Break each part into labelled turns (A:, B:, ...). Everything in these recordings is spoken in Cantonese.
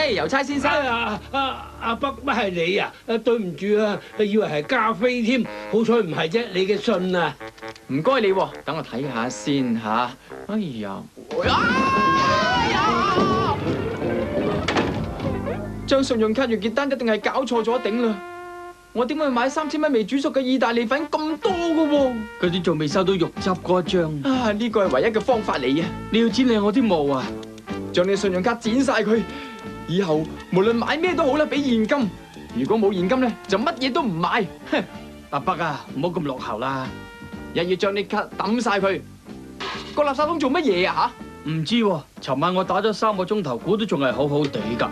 A: 喂，郵差先生。
B: 阿北乜係你啊？對唔住啊，以為係加菲添，好彩唔係啫，你嘅信啊。
A: 唔該你喎，等我睇下先嚇。哎呀，張信用卡月結單一定係搞錯咗頂啦！我點解買3000蚊未煮熟嘅意大利粉咁多嘅喎？
B: 嗰啲仲未收到肉汁嗰張。
A: 啊，呢個係唯一嘅方法嚟啊！
B: 你要剪靚我啲毛啊！
A: 將你信用卡剪晒佢，以後無論買咩都好啦，俾現金。如果冇現金咧，就乜嘢都唔買。哼！
B: 阿北啊，唔好咁落後啦！
A: 又要將啲卡抌晒佢，個垃圾桶做乜嘢啊嚇？
B: 唔知喎，尋晚我打咗3個鐘頭鼓，都仲係好好地㗎。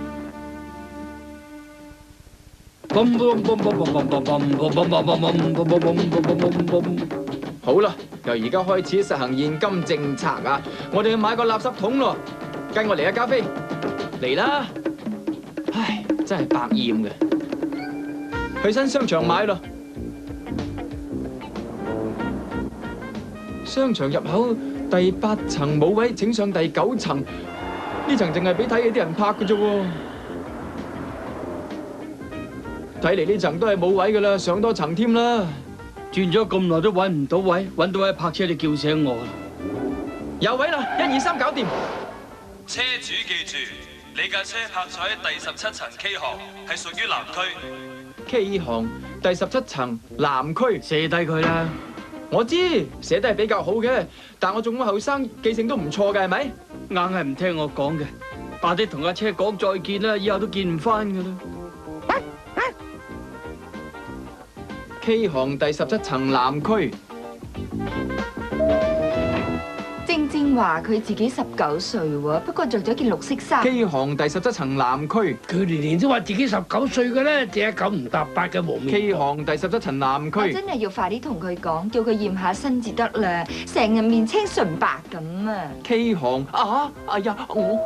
A: 好啦，由而家開始實行現金政策啊！我哋去買個垃圾桶咯，跟我嚟啊，加菲，嚟啦！唉，真係百厭嘅，去新商場買咯。商場入口第8層冇位，請上第9層。呢層淨係俾睇戲啲人拍嘅啫喎。睇嚟呢層都係冇位噶啦，上多層添啦。
B: 轉咗咁耐都揾唔到位，揾到位泊車你叫醒我啦。
A: 有位啦，1、2、3搞掂。
C: 車主記住，你架車泊咗喺第17層 K 行，係屬於南區。
A: K 行第17層南區，
B: 寫低佢啦。
A: 我知寫得係比較好嘅，但我仲咁後生，記性都唔錯嘅，係咪？
B: 硬係唔聽我講嘅，快啲同架車講再見啦，以後都見唔翻噶啦。
A: K 行第17層南區，
D: 正正話佢自己19歲喎，不過着咗件綠色衫。
A: K 行第17層南區，
B: 佢年年都話自己19歲嘅咧，淨係9唔搭8嘅無面。
A: K 行第17層南
D: 我
A: 區，
D: 真係要快啲同佢講，叫佢驗下身至得啦，成日面青唇白咁啊
A: K 行啊！哎呀，我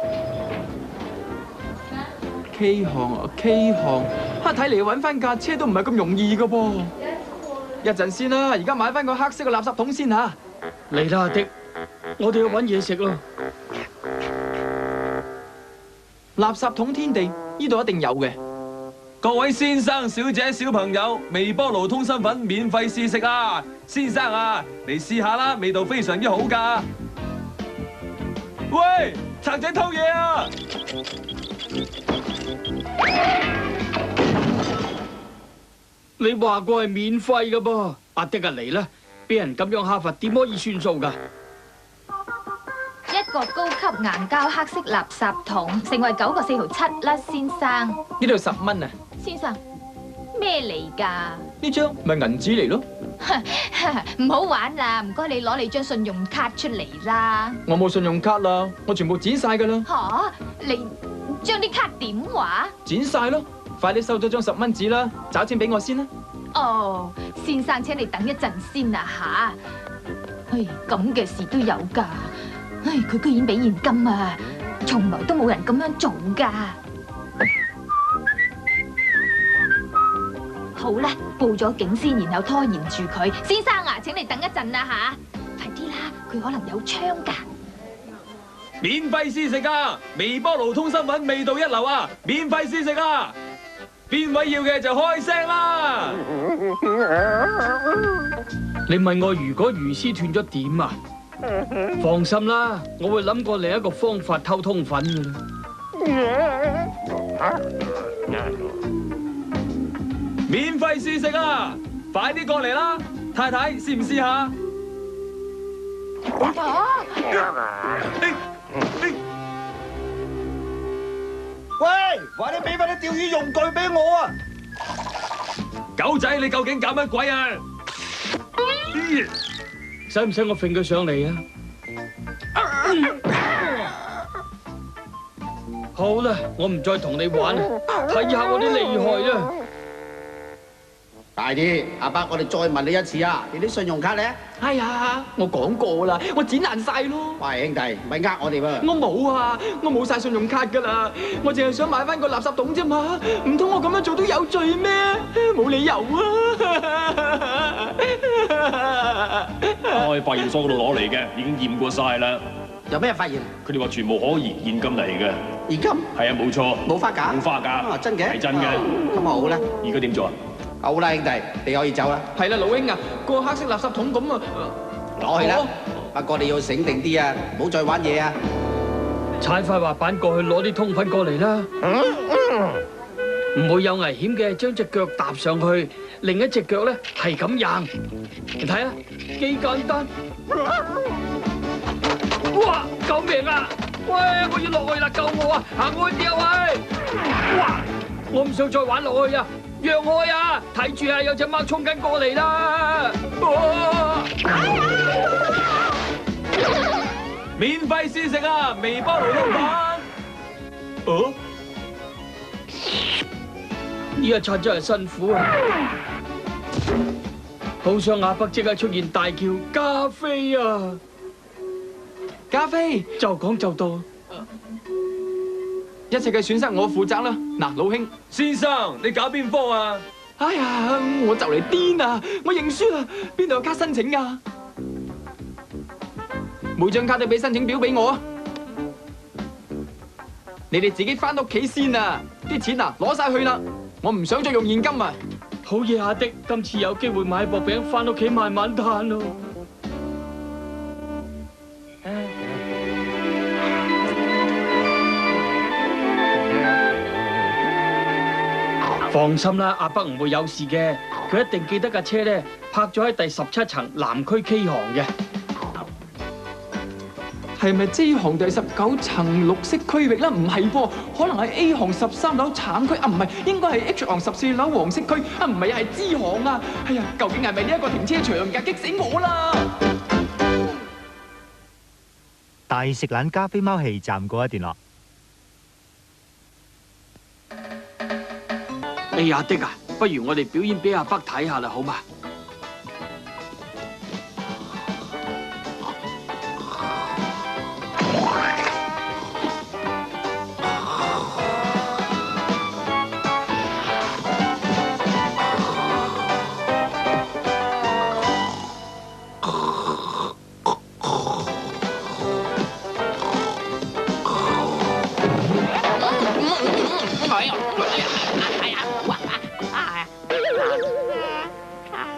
A: K 行啊！睇嚟揾翻架車都唔係咁容易噶噃。一陣先啦，而家買翻個黑色嘅垃圾桶先嚇。
B: 嚟啦，阿迪，我哋去揾嘢食咯。
A: 垃圾桶天地，呢度一定有嘅。
C: 各位先生、小姐、小朋友，微波爐通心粉免費試食啊！先生啊，嚟試下啦，味道非常之好㗎。喂，賊仔偷嘢啊！
B: 你話過係免費㗎噃，阿迪啊嚟啦！俾人咁樣蝦罰，點可以算數㗎？
D: 一個高級硬膠黑色垃圾桶，成為9個4毫7啦，先生。
A: 呢度10蚊啊！
D: 先生，咩嚟㗎？
A: 呢張咪銀紙嚟咯。
D: 唔好玩啦，唔該你攞你張信用卡出嚟啦。
A: 我冇信用卡啦，我全部剪晒㗎啦。
D: 嚇，你將啲卡點話？
A: 剪晒咯，快啲收咗張10蚊紙啦，找錢俾我先啦。
D: 哦，先生請你等一陣先啊嚇。唉，咁嘅事都有㗎。唉，佢居然俾現金啊！從來都冇人咁樣做㗎。好啦，報咗警先，然後拖延住佢。先生啊，請你等一陣啦嚇。快啲啦，佢可能有槍㗎。
C: 免費試食啊！微波爐通心粉味道一流啊！免費試食啊！邊位要嘅就開聲啦！
B: 你問我如果魚絲斷咗點啊？放心啦，我會諗過另一個方法偷通粉㗎啦。
C: 免費試食啊！快啲過嚟啦！太太，試唔試下？
E: 喂，快啲俾翻啲釣魚用具俾我啊！
C: 狗仔，你究竟搞乜鬼啊？
B: 使唔使我揈佢上嚟啊？好啦，我唔再同你玩啦，睇下我啲厲害啦！
E: 大啲，阿伯，我哋再問你一次啊，你啲信用卡咧？
A: 哎呀，我講過啦，我剪爛晒咯。
E: 喂，兄弟，咪呃我哋喎！
A: 我冇啊，我冇晒信用卡㗎啦，我淨係想買翻個垃圾桶啫嘛，唔通我咁樣做都有罪咩？冇理由啊！
C: 我喺化驗所嗰度攞嚟嘅，已經驗過晒啦。
F: 有咩發現？
C: 佢哋話全部可疑現金嚟嘅。
F: 現金
C: 係啊，冇錯。
F: 冇花假？
C: 冇花假。
F: 啊，真嘅？
C: 係真嘅。
F: 咁好啦，
C: 而家點做啊？
F: 好啦，兄弟，你可以走啦，
A: 係啦，老兄啊，個黑色垃圾桶咁啊，
F: 攞去啦
A: 好啊。
F: 不過你要醒定啲啊，唔好再玩嘢啊！
B: 踩塊滑板過去攞啲通粉過嚟啦，唔會有危險嘅。將隻腳踏上去，另一隻腳咧係咁扔，你睇下幾簡單。哇！救命啊！喂，我要落去啦，救我啊！行開啲啊喂！哇！我唔想再玩落去啊！讓開啊！睇住啊，有隻貓衝緊過嚟啦！
C: 免費試食啊！微波爐通粉。哦，
B: 呢一餐真係辛苦啊！好想阿北即刻出現大叫加菲啊！
A: 加菲，
B: 就講就到。
A: 一切嘅損失我負責啦。嗱，老兄，
C: 先生，你搞邊科啊？
A: 哎呀，我就嚟癲啊！我認輸啦，邊度有卡申請㗎？每張卡都俾申請表俾我啊！你哋自己翻屋企先啊！啲錢啊攞晒去啦，我唔想再用現金啊！
B: 好嘢，阿的，今次有機會買薄餅翻屋企慢慢嘆咯。放心啦，阿北唔會有事嘅，佢一定記得架車咧泊咗喺第17層南區 K 行嘅。
A: 係咪 J 行第19層綠色區域咧？唔係喎，可能係 A 行13樓橙區啊，唔係，應該係 H 行14樓黃色區啊，唔係，係 G 行啊！哎呀，究竟係咪呢一個停車場㗎？激死我啦！
G: 大食懶加菲貓戲暫告一段落。
B: 哎呀，的啊，不如我哋表演俾阿北睇下啦，好嘛？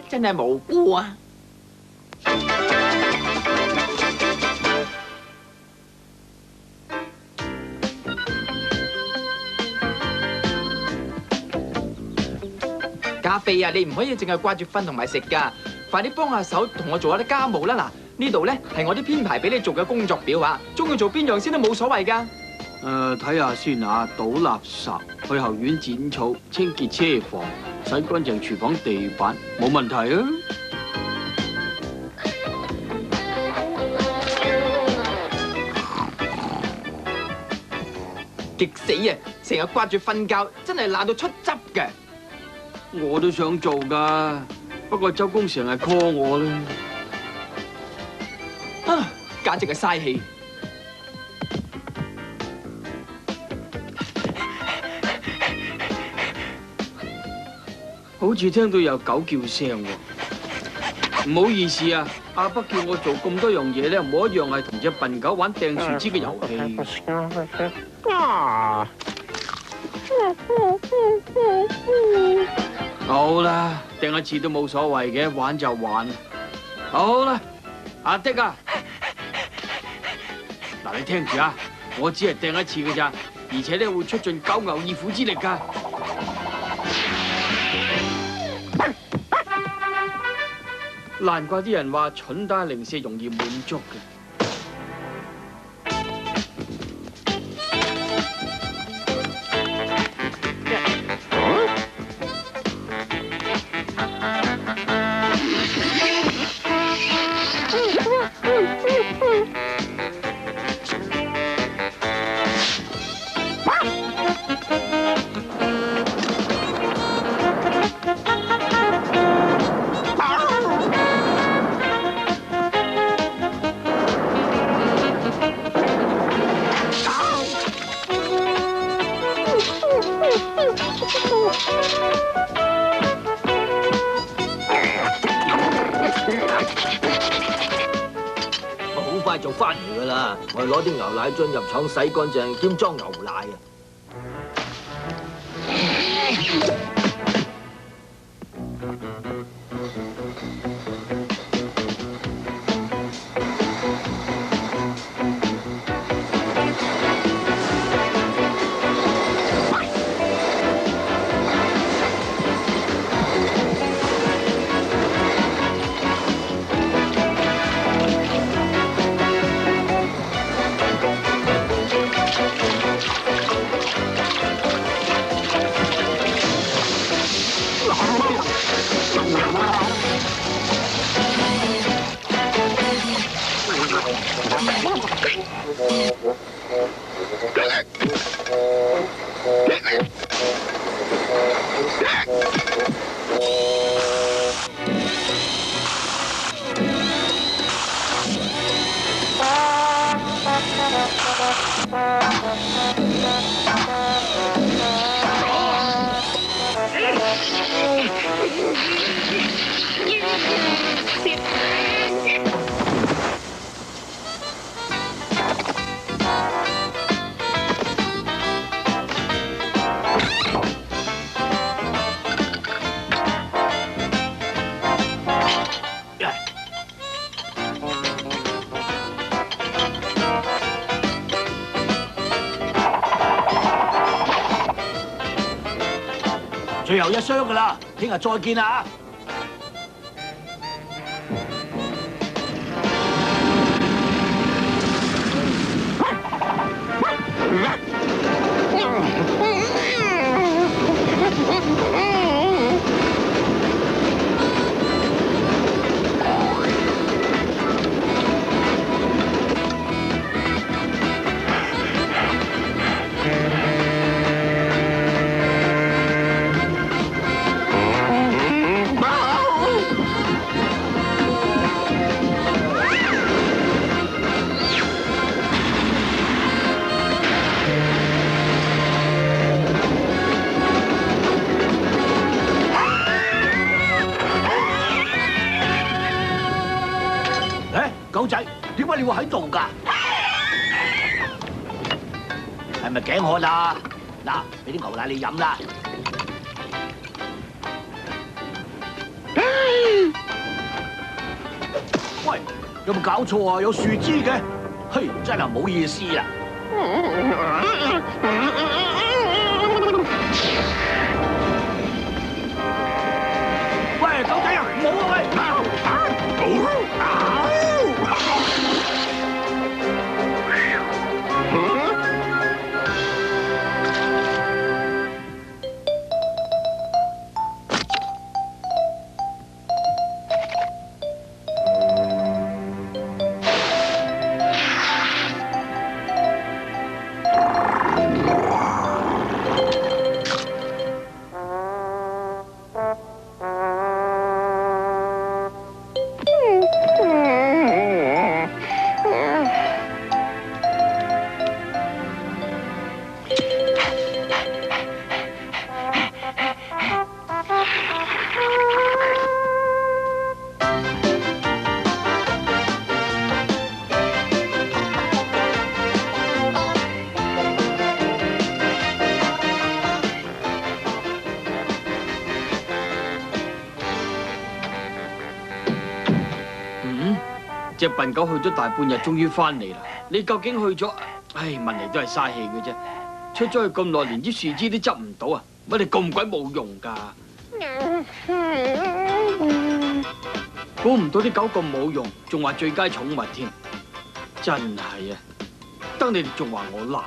A: 真係無辜啊！加菲啊，你唔可以淨係掛住瞓同埋食㗎，快啲幫下手同我做下啲家務啦！嗱，呢度咧係我啲編排俾你做嘅工作表啊，中意做邊樣先都冇所謂㗎。
B: 睇下先啊，倒垃圾、去後院剪草、清潔車房、洗乾淨廚房地板，冇問題啊！
A: 激死啊！成日掛住瞓覺，真係懶到出汁嘅。
B: 我都想做㗎，不過周公成日 call 我啦。
A: 啊，簡直係嘥氣。
B: 好似聽到有狗叫聲喎，唔好意思啊，阿北叫我做咁多樣嘢咧，冇一樣係同隻笨狗玩掟樹枝嘅遊戲。好啦，掟一次都冇所謂嘅，玩就玩。好啦，阿的啊，嗱你聽住啊，我只係掟一次嘅咋，而且咧會出盡九牛二虎之力㗎。難怪啲人話蠢但係零舍容易滿足嘅。
H: 翻嚟噶啦，我攞啲牛奶樽入廠洗乾淨兼裝牛奶啊！
E: 最後一箱噶啦，聽日再見啦！狗仔，點解你會喺度㗎？係咪頸渴啊？嗱，俾啲牛奶你飲啦。喂，有冇搞錯啊？有樹枝嘅，嘿，真係唔好意思啦。喂，狗仔啊，唔好啊喂！
B: 隻笨狗去咗大半日，終於翻嚟啦！你究竟去咗？唉，問嚟都係嘥氣嘅啫。出咗去咁耐，連啲樹枝都執唔到啊！乜你咁鬼冇用㗎？估唔到啲狗咁冇用，仲話最佳寵物添，真係啊！得你哋仲話我懶。